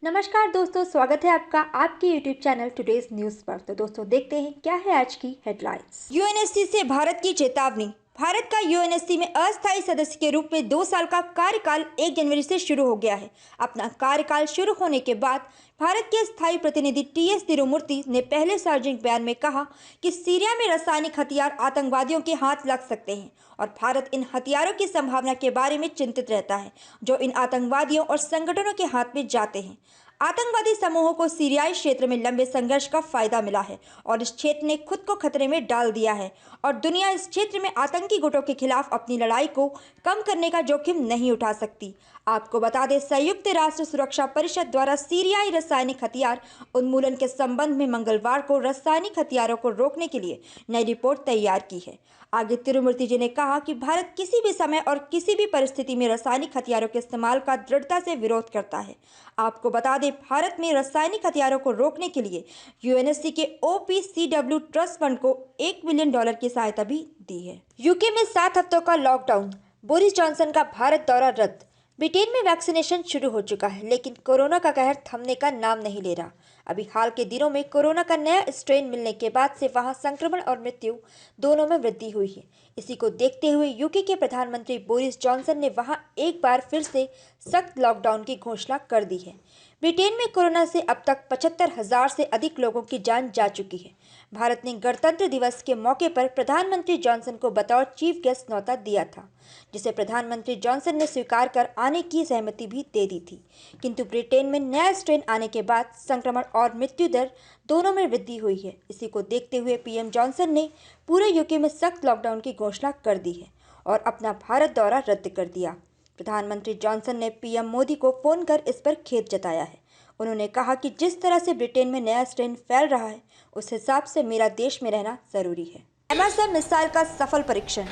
नमस्कार दोस्तों, स्वागत है आपका आपके यूट्यूब चैनल टुडेज न्यूज़ पर। तो दोस्तों देखते हैं क्या है आज की हेडलाइंस। यूएनएससी से भारत की चेतावनी। भारत का यूएनएससी में अस्थायी सदस्य के रूप में 2 साल का कार्यकाल 1 जनवरी से शुरू हो गया है। अपना कार्यकाल शुरू होने के बाद भारत के स्थायी प्रतिनिधि टीएस तिरुमूर्ति ने पहले सार्वजनिक बयान में कहा कि सीरिया में रासायनिक हथियार आतंकवादियों के हाथ लग सकते हैं और भारत इन हथियारों की संभावना के बारे में चिंतित रहता है जो इन आतंकवादियों और संगठनों के हाथ में जाते हैं। आतंकवादी समूहों को सीरियाई क्षेत्र में लंबे संघर्ष का फायदा मिला है और इस क्षेत्र ने खुद को खतरे में डाल दिया है और दुनिया इस क्षेत्र में आतंकी गुटों के खिलाफ अपनी लड़ाई को कम करने का जोखिम नहीं उठा सकती। आपको बता दें, संयुक्त राष्ट्र सुरक्षा परिषद द्वारा सीरियाई रासायनिक हथियार उन्मूलन के संबंध में मंगलवार को रासायनिक हथियारों को रोकने के लिए नई रिपोर्ट तैयार की है। आगे तिरुमूर्ति जी ने कहा कि भारत किसी भी समय और किसी भी परिस्थिति में रासायनिक हथियारों के इस्तेमाल का दृढ़ता से विरोध करता है। आपको बता दें, भारत में रासायनिक हथियारों को रोकने के लिए यूएनएससी के OPCW ट्रस्ट फंड को $1 बिलियन की सहायता भी दी है। यूके में 7 हफ्तों का लॉकडाउन, बोरिस जॉनसन का भारत दौरा रद्द। ब्रिटेन में वैक्सीनेशन शुरू हो चुका है, लेकिन कोरोना का कहर थमने का नाम नहीं ले रहा। अभी हाल के दिनों में कोरोना का नया स्ट्रेन मिलने के बाद से वहां संक्रमण और मृत्यु दोनों में वृद्धि हुई है। इसी को देखते हुए यूके के प्रधानमंत्री बोरिस जॉनसन ने वहां एक बार फिर से सख्त लॉकडाउन की घोषणा कर दी है। ब्रिटेन में कोरोना से अब तक 75,000 से अधिक लोगों की जान जा चुकी है। भारत ने गणतंत्र दिवस के मौके पर प्रधानमंत्री जॉनसन को बतौर चीफ गेस्ट न्योता दिया था, जिसे प्रधानमंत्री जॉनसन ने स्वीकार कर आने की सहमति भी दे दी थी। किंतु ब्रिटेन में नया स्ट्रेन आने के बाद संक्रमण और मृत्यु दर दोनों में वृद्धि हुई है। इसी को देखते हुए पीएम जॉनसन ने पूरे यूके में सख्त लॉकडाउन की घोषणा कर दी है और अपना भारत दौरा रद्द कर दिया। प्रधानमंत्री जॉनसन ने पीएम मोदी को फोन कर इस पर खेद जताया है। उन्होंने कहा कि जिस तरह से ब्रिटेन में नया स्ट्रेन फैल रहा है, उस हिसाब से मेरा देश में रहना जरूरी है। एमएसएम मिसाइल का सफल परीक्षण।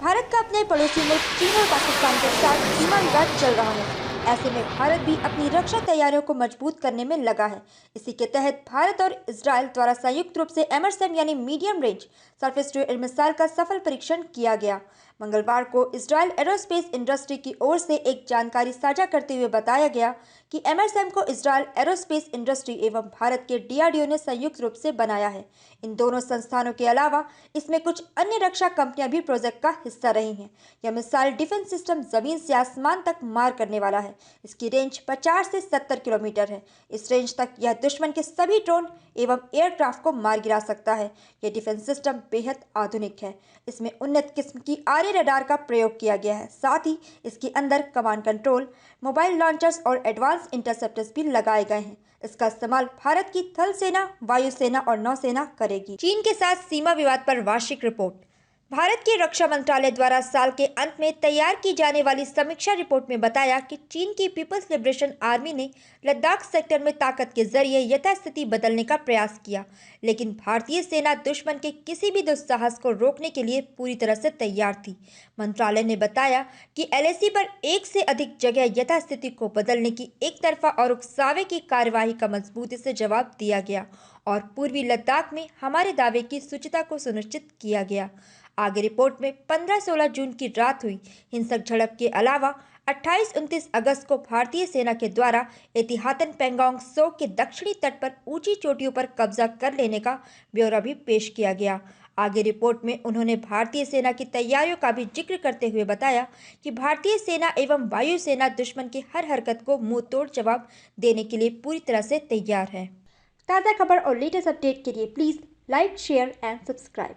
भारत का अपने पड़ोसी मुल्क चीन और पाकिस्तान के साथ सीमा विवाद चल रहा है। ऐसे में भारत भी अपनी रक्षा तैयारियों को मजबूत करने में लगा है। इसी के तहत भारत और इजरायल द्वारा संयुक्त रूप से एमएसएम यानी medium range surface to air missile का सफल परीक्षण किया गया। मंगलवार को इजरायल एरोस्पेस इंडस्ट्री की ओर से एक जानकारी साझा करते हुए बताया गया कि एमएसएम को इजरायल एरोस्पेस इंडस्ट्री एवं भारत के डीआरडीओ ने संयुक्त रूप से बनाया है। इन दोनों संस्थानों के अलावा इसमें कुछ अन्य रक्षा कंपनियां भी प्रोजेक्ट का हिस्सा रही हैं। यह मिसाइल डिफेंस सिस्टम जमीन से आसमान तक मार करने वाला है। इसकी रेंज 50 से 70 किलोमीटर है। इस रेंज तक यह दुश्मन के सभी ड्रोन एवं एयरक्राफ्ट को मार गिरा सकता है। यह डिफेंस सिस्टम बेहद आधुनिक है। इसमें उन्नत किस्म की आर्य रडार का प्रयोग किया गया है। साथ ही इसके अंदर कमांड कंट्रोल, मोबाइल लॉन्चर्स और एडवांस इंटरसेप्टर्स भी लगाए गए हैं। इसका इस्तेमाल भारत की थल सेना, वायुसेना और नौसेना करेगी। चीन के साथ सीमा विवाद पर वार्षिक रिपोर्ट। भारत के रक्षा मंत्रालय द्वारा साल के अंत में तैयार की जाने वाली समीक्षा रिपोर्ट में बताया कि चीन की पीपल्स लिबरेशन आर्मी ने लद्दाख सेक्टर में ताकत के जरिए यथास्थिति बदलने का प्रयास किया, लेकिन भारतीय सेना दुश्मन के किसी भी दुस्साहस को रोकने के लिए पूरी तरह से तैयार थी। मंत्रालय ने बताया कि LAC पर एक से अधिक जगह यथास्थिति को बदलने की एक तरफा और उकसावे की कार्यवाही का मजबूती से जवाब दिया गया और पूर्वी लद्दाख में हमारे दावे की सूचिता को सुनिश्चित किया गया। आगे रिपोर्ट में 15-16 जून की रात हुई हिंसक झड़प के अलावा 28-29 अगस्त को भारतीय सेना के द्वारा एतिहातन पेंगोंग त्सो के दक्षिणी तट पर ऊंची चोटियों पर कब्जा कर लेने का ब्यौरा भी पेश किया गया। आगे रिपोर्ट में उन्होंने भारतीय सेना की तैयारियों का भी जिक्र करते हुए बताया कि भारतीय सेना एवं वायुसेना दुश्मन की हर हरकत को मुंह तोड़ जवाब देने के लिए पूरी तरह से तैयार है। ताज़ा खबर और लेटेस्ट अपडेट के लिए please like, share and subscribe.